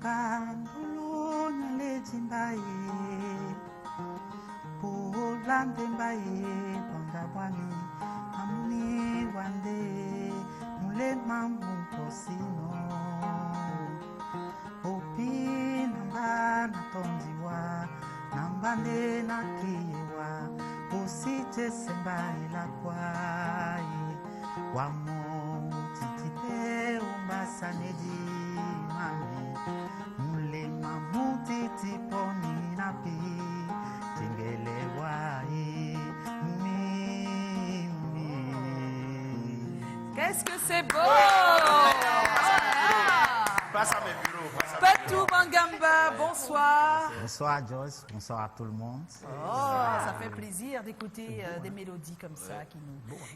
Bandulo nyale jimbaye Pulande mbaye Banga bwami Amuni wande Mule mamu posino Opi namba natondiwa Nambande nakiwa Osite sembaye la kwaye Wamo titipe umbasanedi mami Mule mamu titiponi napi Tingele wae Qu'est-ce que c'est beau! Passe à mes bureaux. Patou Bangamba, bonsoir. Bonsoir Joyce, bonsoir à tout le monde. Oh, ça fait plaisir d'écouter des mélodies comme ça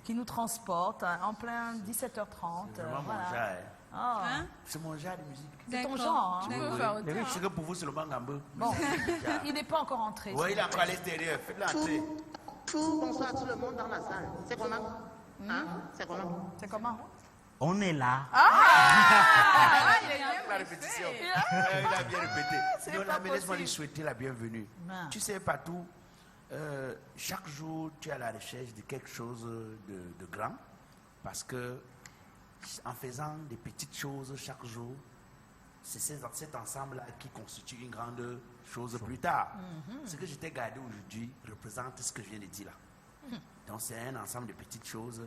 qui nous transportent en plein 17h30. C'est vraiment mon genre. Oh. C'est mon genre de musique. C'est ton genre. Tu peux faire autant. C'est que pour vous, c'est le Bangamba. Bon, il n'est pas encore entré. Oui, il est encore à l'extérieur. Faites-le entrer. Bonsoir à tout le monde dans la salle. C'est comment? Hein? C'est comment? C'est comment? On est là. La répétition. Il a bien répété. Donc, laisse-moi lui souhaiter la bienvenue. Tu sais, Patou, chaque jour, tu es à la recherche de quelque chose de grand. Parce que, en faisant des petites choses chaque jour, c'est cet ensemble-là qui constitue une grande chose plus tard. Ce que je t'ai gardé aujourd'hui représente ce que je viens de dire là. Donc, c'est un ensemble de petites choses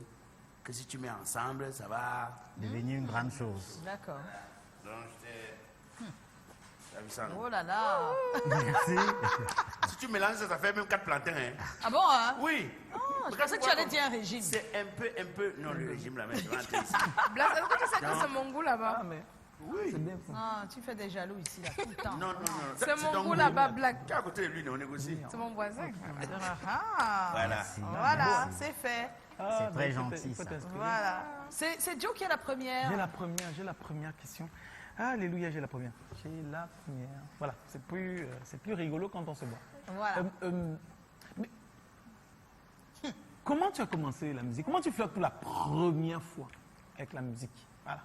que si tu mets ensemble, ça va Devenir une grande chose. D'accord. Donc, t'as vu ça, non? Oh là là. Merci. Si tu mélanges ça, ça fait même 4 plantains. Hein? Ah bon, hein? Oui. Oh, je pensais que tu allais dire un régime. C'est un peu... Non, le régime, là, mais je vais entrer ici. Blas, est-ce que tu sais que c'est mon goût là-bas? Oui. Ah, tu fais des jaloux ici, là, tout le temps. Non. C'est mon ton goût là-bas, Black. Tu es à côté de lui, on négocie. C'est mon voisin. Ah, Voilà. voilà, c'est fait. C'est très gentil ça. Voilà. C'est Joe qui a la première. J'ai la première question. Alléluia, j'ai la première. Voilà, c'est plus rigolo quand on se voit. Voilà. Mais, comment tu as commencé la musique? Comment tu flirtes pour la première fois avec la musique? Voilà.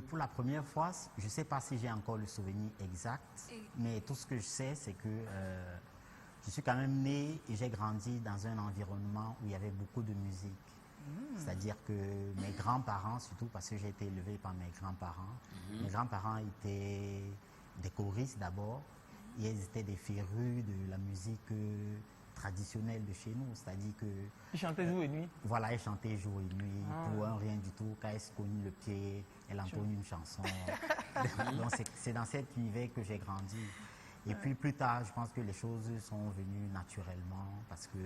Pour la première fois, je ne sais pas si j'ai encore le souvenir exact, mais tout ce que je sais, c'est que je suis quand même né et j'ai grandi dans un environnement où il y avait beaucoup de musique. C'est-à-dire que mes grands-parents, surtout parce que j'ai été élevé par mes grands-parents étaient des choristes d'abord, et ils étaient des férus de la musique traditionnelle de chez nous. C'est-à-dire que... Ils chantaient jour et nuit? Voilà, ils chantaient jour et nuit, pour un rien du tout. Quand elle se cogne le pied, elle entonne une chanson. Donc c'est dans cet univers que j'ai grandi. Et puis plus tard, je pense que les choses sont venues naturellement parce que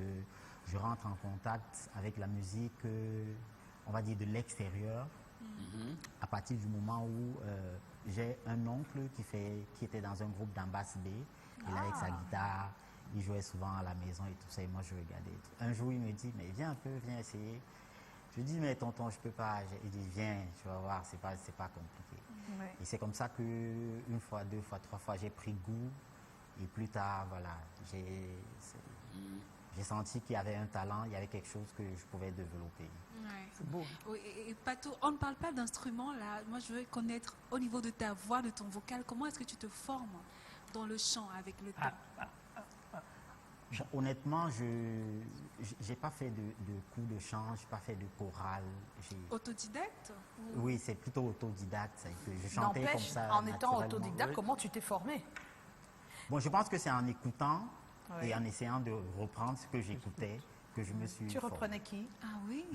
je rentre en contact avec la musique, on va dire de l'extérieur, à partir du moment où j'ai un oncle qui était dans un groupe d'Ambass B. Il avec sa guitare, il jouait souvent à la maison et tout ça, et moi je regardais. Un jour, il me dit, mais viens un peu, viens essayer. Je lui dis, mais tonton, je peux pas. Il dit, viens, tu vas voir, c'est pas compliqué. Ouais. Et c'est comme ça que une fois, deux fois, trois fois, j'ai pris goût. Et plus tard, voilà, j'ai senti qu'il y avait un talent, il y avait quelque chose que je pouvais développer. Ouais. C'est beau. Oui, et Patou, on ne parle pas d'instrument là. Moi, je veux connaître au niveau de ta voix, de ton vocal, comment est-ce que tu te formes dans le chant avec le temps? Honnêtement, je n'ai pas fait de cours de chant, je n'ai pas fait de chorale. Autodidacte? Oui, c'est plutôt autodidacte. Que je chantais comme ça. En étant naturellement. autodidacte, comment tu t'es formé? Bon, je pense que c'est en écoutant et en essayant de reprendre ce que j'écoutais que je me suis Tu formé. reprenais qui? Ah oui?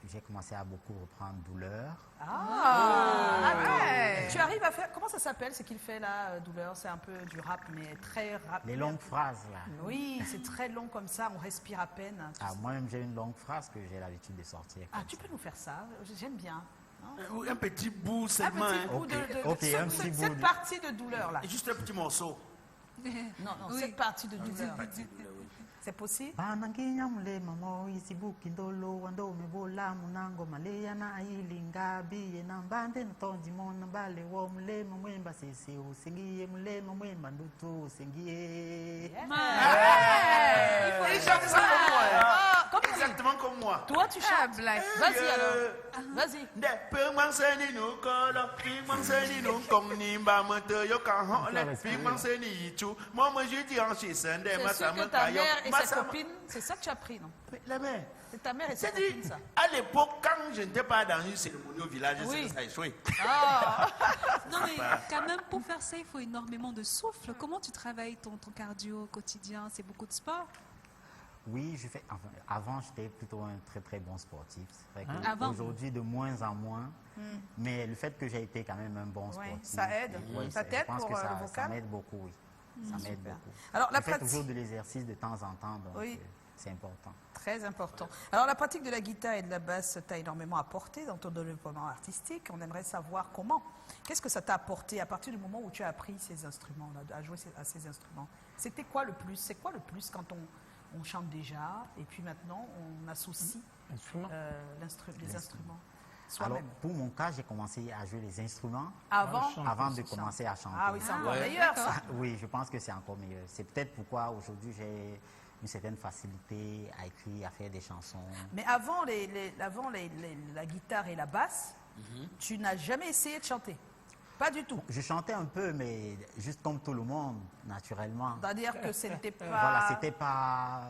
J'ai commencé à beaucoup reprendre Douleur. Ouais. Tu arrives à faire... Comment ça s'appelle ce qu'il fait là, Douleur? C'est un peu du rap, mais très rap. Les longues phrases, là. Oui, c'est très long comme ça, on respire à peine. Moi-même, j'ai une longue phrase que j'ai l'habitude de sortir. Tu peux nous faire ça? J'aime bien. Un petit bout seulement. Un petit bout un petit bout cette partie de Douleur là. Juste un petit morceau. Non, cette partie de Douleur. C'est possible? Bananginya mulema mo isibuki ndolo wando mebola munango maleya na ilinga biye na mbande ntonji mona bale wo mulema mwemba sese usingiye mulema mwemba ndutu usingiye. Il chante ça comme moi. Exactement comme moi. Toi Comment tu Ah, chantes? blague. Vas-y alors. Vas-y. Moi, je dis en chez Sende, C'est sûr que ta mère et sa copine, c'est ça que tu as pris, non? La mère. C'est ta mère et sa C'est dit, copine, ça. à l'époque, quand je n'étais pas dans une cérémonie au village, Oui. ça a échoué. Ah. Non, mais quand même, pour faire ça, il faut énormément de souffle. Comment tu travailles ton cardio au quotidien? C'est beaucoup de sport? Oui, enfin, avant, j'étais plutôt un très très bon sportif. C'est vrai que Avant. aujourd'hui, de moins en moins. Mais le fait que j'ai été quand même un bon sportif. ça aide. oui, Ça t'aide je pense pour que le ça vocal? m'aide beaucoup, oui. Ça m'aide beaucoup. Alors, la je fais pratique- toujours de l'exercice de temps en temps, donc Oui. c'est important. Très important. Alors, la pratique de la guitare et de la basse t'a énormément apporté dans ton développement artistique. On aimerait savoir comment. Qu'est-ce que ça t'a apporté à partir du moment où tu as appris ces instruments-là, à jouer à ces instruments? C'était quoi le plus? C'est quoi le plus quand on chante déjà et puis maintenant on associe Instrument. les instruments Alors, soi-même? pour mon cas, j'ai commencé à jouer les instruments Avant? chante. avant de commencer à chanter. Ah oui, c'est encore Ouais. meilleur ça. Oui, je pense que c'est encore meilleur. C'est peut-être pourquoi aujourd'hui j'ai une certaine facilité à écrire, à faire des chansons. Mais avant, la guitare et la basse, tu n'as jamais essayé de chanter? Pas du tout. Je chantais un peu, mais juste comme tout le monde, naturellement. C'est-à-dire que c'était pas... Voilà, c'était pas.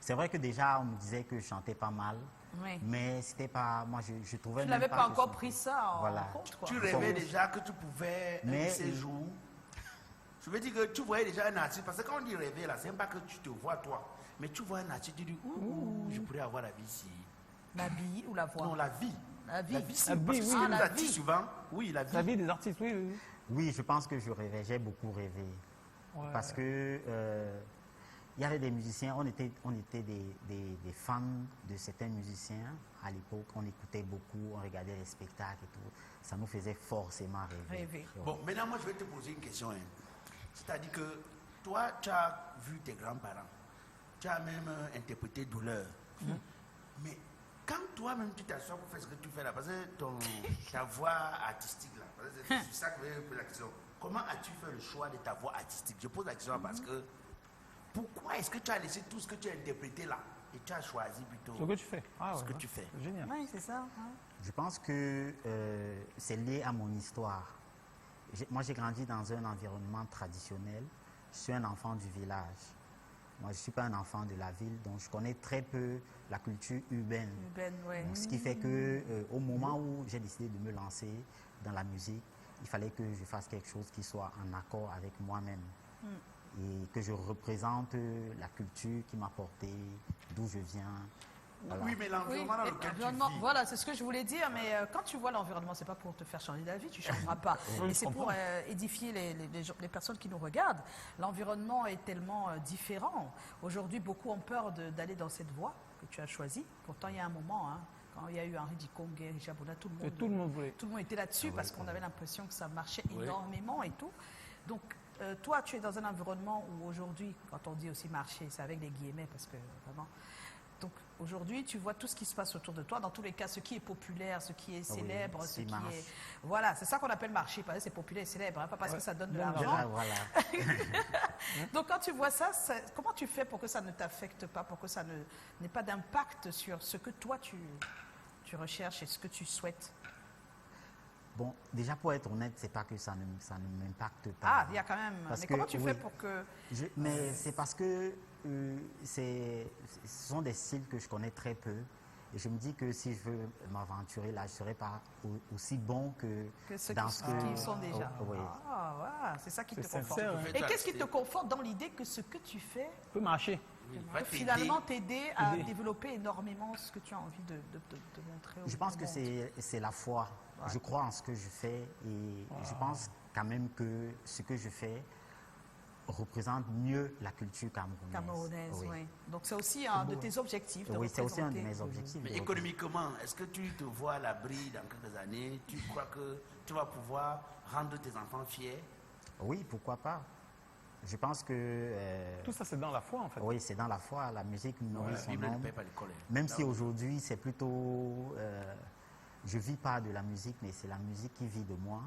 C'est vrai que déjà, on me disait que je chantais pas mal, Oui. mais c'était pas. Moi, je trouvais. Tu même n'avais pas que encore je- pris ça en Voilà. compte, quoi. Tu rêvais déjà que tu pouvais, Mais- un séjour. Je veux dire que tu voyais déjà un artiste, parce que quand on dit rêver, là, c'est même pas que tu te vois toi, mais tu vois un artiste, tu dis, ouh, je pourrais avoir la vie ici. La bille ou la voix? Non, la vie. La vie. La vie, c'est La vie, parce que oui. c'est Ah, nous la artistes vie. souvent. Oui, la vie. La vie des artistes, oui, oui. Oui, je pense que je rêvais. J'ai beaucoup rêvé. Ouais. Parce que il y avait des musiciens, on était des fans de certains musiciens à l'époque. On écoutait beaucoup, on regardait les spectacles et tout. Ça nous faisait forcément rêver. Rêver. Ouais. Bon, maintenant, moi, je vais te poser une question. Hein. C'est-à-dire que toi, tu as vu tes grands-parents. Tu as même interprété douleur. Mais quand toi-même, tu t'assois pour faire ce que tu fais là, parce que ta voix artistique, là, parce que c'est sur ça que je vais poser la question. Comment as-tu fait le choix de ta voix artistique? Je pose la question parce que pourquoi est-ce que tu as laissé tout ce que tu as interprété là et tu as choisi plutôt Ce que tu fais. Ah, ce ouais, que ouais. tu fais? C'est génial. Oui, c'est ça. hein. Je pense que c'est lié à mon histoire. Moi, j'ai grandi dans un environnement traditionnel. Je suis un enfant du village. Moi, je ne suis pas un enfant de la ville, donc je connais très peu la culture urbaine. Ben, ouais. Donc, ce qui fait que au moment où j'ai décidé de me lancer dans la musique, il fallait que je fasse quelque chose qui soit en accord avec moi-même et que je représente la culture qui m'a porté, d'où je viens. Voilà. Oui, mais Oui, l'environnement dans et lequel tu l'environnement, vis. voilà, c'est ce que je voulais dire, mais quand tu vois l'environnement, c'est pas pour te faire changer d'avis, tu ne changeras pas. Oui, Et je c'est pour comprends. édifier les personnes qui nous regardent. L'environnement est tellement différent. Aujourd'hui, beaucoup ont peur d'aller dans cette voie que tu as choisie. Pourtant, il y a un moment, hein, quand il y a eu Henri Dikongué, Richard Bola, tout Et tout le monde voulait. tout le monde était là-dessus parce qu'on avait l'impression que ça marchait énormément et tout. Donc, toi, tu es dans un environnement où aujourd'hui, quand on dit aussi marcher, c'est avec des guillemets parce que vraiment. Donc, aujourd'hui, tu vois tout ce qui se passe autour de toi. Dans tous les cas, ce qui est populaire, ce qui est célèbre, ce ce qui qui marche. est. Voilà, c'est ça qu'on appelle marcher. Parce que c'est populaire et célèbre, hein, pas parce que ça donne de Donne de l'argent. Voilà. Donc, quand tu vois ça, comment tu fais pour que ça ne t'affecte pas, pour que ça n'ait pas d'impact sur ce que toi, tu recherches et ce que tu souhaites? Bon, déjà pour être honnête, c'est pas que ça ne m'impacte pas. Ah, il y a quand même. Parce Mais que, comment tu fais oui. pour que. Mais c'est parce que ce sont des styles que je connais très peu. Et je me dis que si je veux m'aventurer là, je ne serai pas aussi bon que ceux dans qui, ce que... qui sont déjà. Oui. Ah, voilà, c'est ça qui te C'est conforte. sincère, hein. Et qu'est-ce qui te conforte dans l'idée que ce que tu fais Peut marcher. Va peut t'aider. finalement t'aider à T'aider. développer énormément ce que tu as envie de montrer au Je pense que monde. c'est la foi. Ouais. Je crois en ce que je fais et je pense quand même que ce que je fais représente mieux la culture camerounaise. Camerounaise, oui. Donc c'est aussi un de tes objectifs. De Oui, c'est aussi un de représenter. mes objectifs. Mais de économiquement, est-ce que tu te vois à l'abri dans quelques années? Tu crois que tu vas pouvoir rendre tes enfants fiers? Oui, pourquoi pas. Je pense que... Tout ça, c'est dans la foi, en fait. oui, c'est dans la foi. La musique nourrit La son Bible ne homme. paye pas l'école. Même si aujourd'hui, c'est plutôt... je vis pas de la musique, mais c'est la musique qui vit de moi.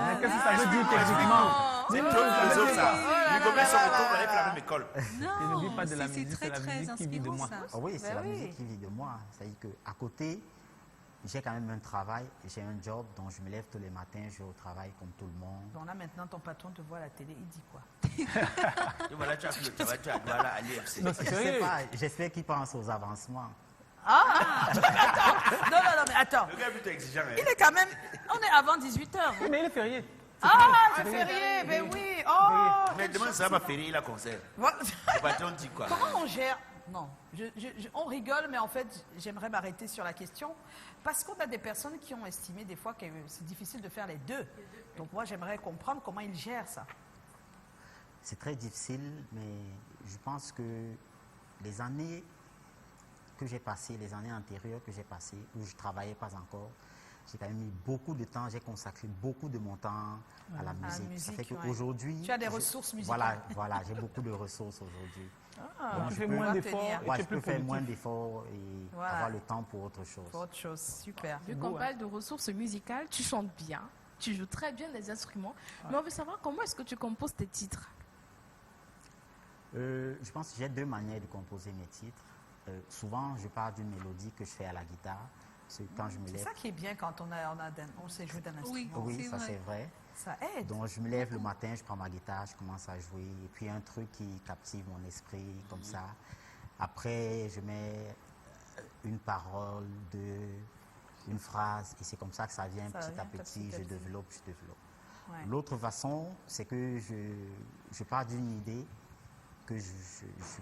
Mais qu'est-ce que ça veut dire techniquement? C'est trop philosophe ça. Hugo met son retour avec la même école. Il ne Non, vit pas de la musique, c'est c'est la très musique qui vit de inspirant moi. ça. Ah oui, c'est Ben la oui. musique qui vit de moi. C'est-à-dire qu'à côté, j'ai quand même un travail, j'ai un job dont je me lève tous les matins, je vais au travail comme tout le monde. Bon, là, maintenant, ton patron te voit à la télé, il dit quoi? Et voilà, tu as fait le travail, tu as droit là à l'IFC. Non, c'est Je sais sérieux. pas, j'espère qu'il pense aux avancements. Non, mais attends. Le gars est plutôt exigeant. Hein. Il est quand même... On est avant 18h. Oui, mais il est férié. Ah, c'est férié, ben oui. Oh, Mais demande ça va férier la concert. Voilà. Le patron dit quoi? Comment on gère? Non, on rigole, mais en fait, j'aimerais m'arrêter sur la question. Parce qu'on a des personnes qui ont estimé des fois que c'est difficile de faire les deux. Donc moi, j'aimerais comprendre comment ils gèrent ça. C'est très difficile, mais je pense que les années que j'ai passées, les années antérieures que j'ai passées, où je ne travaillais pas encore, j'ai quand même mis beaucoup de temps, j'ai consacré beaucoup de mon temps à la musique. Ça fait musique, ouais. qu'aujourd'hui... Tu as des ressources musicales. Voilà, j'ai beaucoup de ressources aujourd'hui. Ah, Tu je fais peux moins pas d'efforts tenir. et Ouais, tu je es plus peux faire moins productif. d'efforts et Voilà. avoir le temps pour autre chose. pour autre chose, super. Vu beau, qu'on hein. parle de ressources musicales, tu chantes bien, tu joues très bien les instruments. Mais on veut savoir comment est-ce que tu composes tes titres. Je pense que j'ai deux manières de composer mes titres. Souvent, je pars d'une mélodie que je fais à la guitare. C'est quand je me C'est lève. ça qui est bien quand on sait jouer d'un instrument. Oui. Oui, c'est ça vrai. c'est vrai. Ça aide. Donc je me lève le matin, je prends ma guitare, je commence à jouer. Et puis un truc qui captive mon esprit, comme ça. Après, je mets une parole, une phrase. Et c'est comme ça que ça vient Ça petit vient à petit. petit à Je petit. développe. Ouais. L'autre façon, c'est que je pars d'une idée, que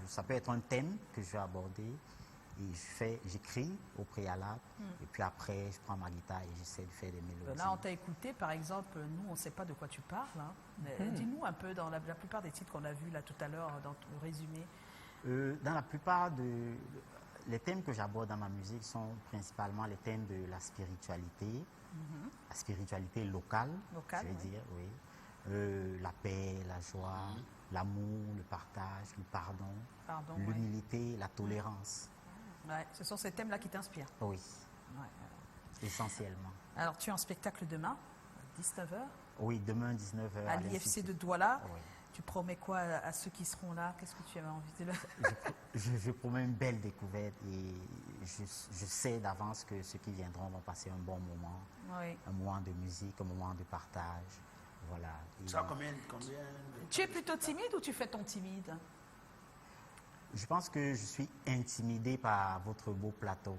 ça peut être un thème que je vais aborder, et j'écris au préalable, et puis après, je prends ma guitare et j'essaie de faire des mélodies. Là, on t'a écouté, par exemple, nous, on ne sait pas de quoi tu parles. Hein. Mais dis-nous un peu, dans la plupart des titres qu'on a vus là tout à l'heure, dans ton résumé. Dans la plupart les thèmes que j'aborde dans ma musique sont principalement les thèmes de la spiritualité, la spiritualité locale, Locale, je vais oui. dire, oui. La paix, la joie, l'amour, le partage, le pardon, Pardon, ouais. l'humilité, la tolérance. Ouais, ce sont ces thèmes-là qui t'inspirent. Oui, Ouais. essentiellement. Alors, tu es en spectacle demain, 19h, Oui, demain 19h à l'IFC de Douala. Oui. Tu promets quoi à ceux qui seront là? Qu'est-ce que tu avais envie de leur... Je promets une belle découverte et je sais d'avance que ceux qui viendront vont passer un bon moment, Oui. un moment de musique, un moment de partage. Voilà. Et Ça, combien Tu es plutôt timide ou tu fais ton timide? je pense que je suis intimidé par votre beau plateau.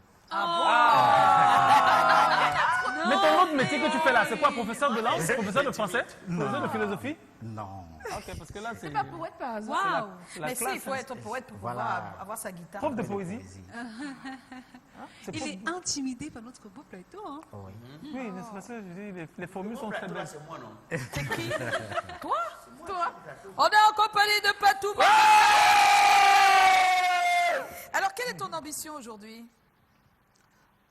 Mais ton autre métier que tu fais là, c'est quoi? Professeur de langue? Professeur de français? Professeur de philosophie? Non. Ok, parce que là, c'est. Pas pour être par hasard. Waouh! c'est la Mais si, classe, il faut hein. être poète pour Voilà. pouvoir avoir sa guitare. Prof de poésie? Poésie. C'est Il pour- est intimidé par notre beau plateau. Hein. Oui. Oui, mais c'est parce que je dis, les formules sont très belles. C'est moi, non? C'est qui? Toi? Toi, On est en compagnie de Patou. Alors, quelle est ton ambition aujourd'hui?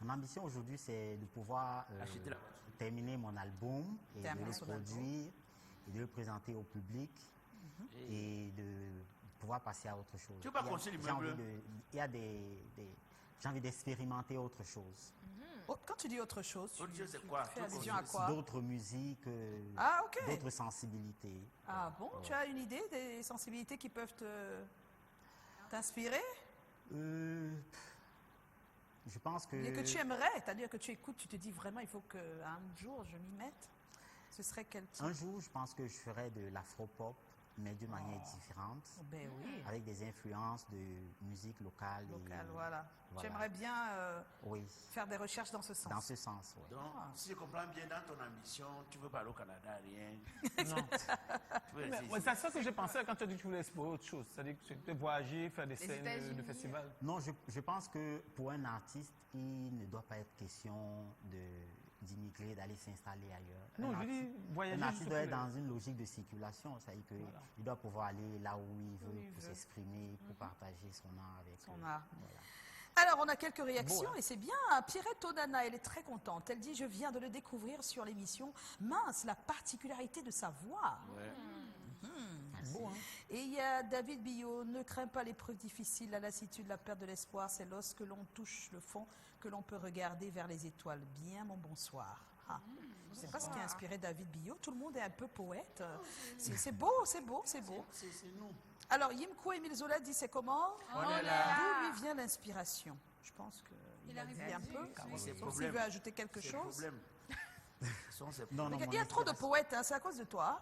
Mon ambition aujourd'hui, c'est de pouvoir Acheter la terminer mon album et de Terminer le son produire et de le présenter au public et de pouvoir passer à autre chose. Tu veux pas Il y a- construire j'ai l'immeuble? envie il y a j'ai envie d'expérimenter autre chose. Oh, quand tu dis autre chose, Autre chose, c'est quoi? fais Tout allusion à quoi? D'autres musiques, Ah, ok. d'autres sensibilités. Ah bon, tu as une idée des sensibilités qui peuvent t'inspirer? Je pense que... Et que tu aimerais, c'est-à-dire que tu écoutes, tu te dis vraiment, il faut qu'un jour je m'y mette. Ce serait quel type? Un jour, je pense que je ferai de l'afro-pop, mais d'une manière différente, Ben oui, avec des influences de musique locale. local, et- voilà. Tu voilà. aimerais bien Oui, faire des recherches dans ce sens. dans ce sens, oui. Donc, si je comprends bien, dans ton ambition, tu veux pas aller au Canada, rien. Non. Tu veux rester Ouais, ici. c'est ça que j'ai pensé quand tu as dit que tu voulais explorer autre chose. C'est-à-dire que tu veux voyager, faire des scènes de États-Unis. festivals. Non, je pense que pour un artiste, il ne doit pas être question d'immigrer, d'aller s'installer ailleurs. Non, Un je dis artiste- voyager. Un artiste juste doit pour être les- dans une logique de circulation, c'est-à-dire qu'il Voilà. doit pouvoir aller là où il veut il pour veut. s'exprimer, pour partager son art avec Son eux. art. Voilà. Alors, on a quelques réactions Beau, hein. et c'est bien. Pierrette Onana, elle est très contente. Elle dit, je viens de le découvrir sur l'émission. Mince, la particularité de sa voix. Ouais. Beau, hein. Et il y a David Billot, ne crains pas l'épreuve difficile, la lassitude, la perte de l'espoir. C'est lorsque l'on touche le fond que l'on peut regarder vers les étoiles. Bien, mon bonsoir. Je ne sais pas ce qui a inspiré David Billot. Tout le monde est un peu poète. C'est beau, c'est beau, c'est beau. C'est nous. Alors, Yimko Émile Zola dit c'est comment? On est là. D'où lui vient l'inspiration? Je pense qu'il a dit un peu. C'est le Sauf s'il problème. veut ajouter quelque C'est le chose. problème. Ce sont ces Non, non, Il mon y a trop de inspiration- poètes, hein, c'est à cause de toi.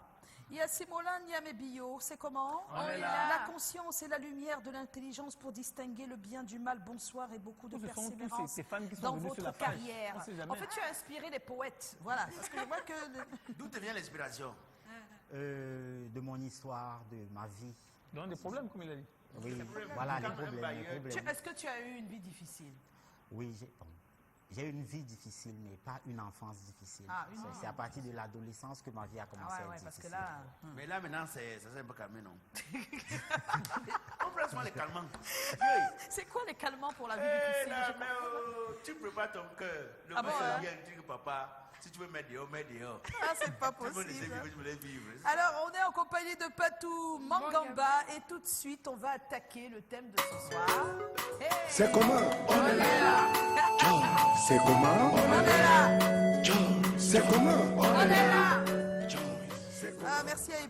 Il y a Simola Niamé Billot, c'est comment? On est là. La conscience et la lumière de l'intelligence pour distinguer le bien du mal. Bonsoir et beaucoup de Ce sont tous persévérance ces fans qui sont dans venus sur votre la page. carrière. On sait jamais. En fait, tu as inspiré les poètes. Voilà, parce que je vois que... D'où te vient l'inspiration? De mon histoire, de ma vie. Donc des problèmes, comme il a dit. Oui, voilà les problèmes. les problèmes. Est-ce que tu as eu une vie difficile? Oui, j'ai eu une vie difficile, mais pas une enfance difficile. C'est à partir de l'adolescence que ma vie a commencé à être parce que difficile. là... Mais là, maintenant, ça s'est un peu calmé, non? On prend souvent les calmants. C'est quoi les calmants pour la vie Eh, difficile? là, Je mais tu prépares ton cœur. Le Ah bon, monsieur hein? vient, tu dis que papa, si tu veux mettre dehors, mets dehors. Ah, c'est pas Tout le monde possible. essaie que je voulais vivre. Alors, on est en compagnie de Patou Mangamba et tout de suite, on va attaquer le thème de ce soir. Hey, C'est comment? On est là. C'est comment? on est là. C'est comment? On est là. C'est comment? Ah, merci à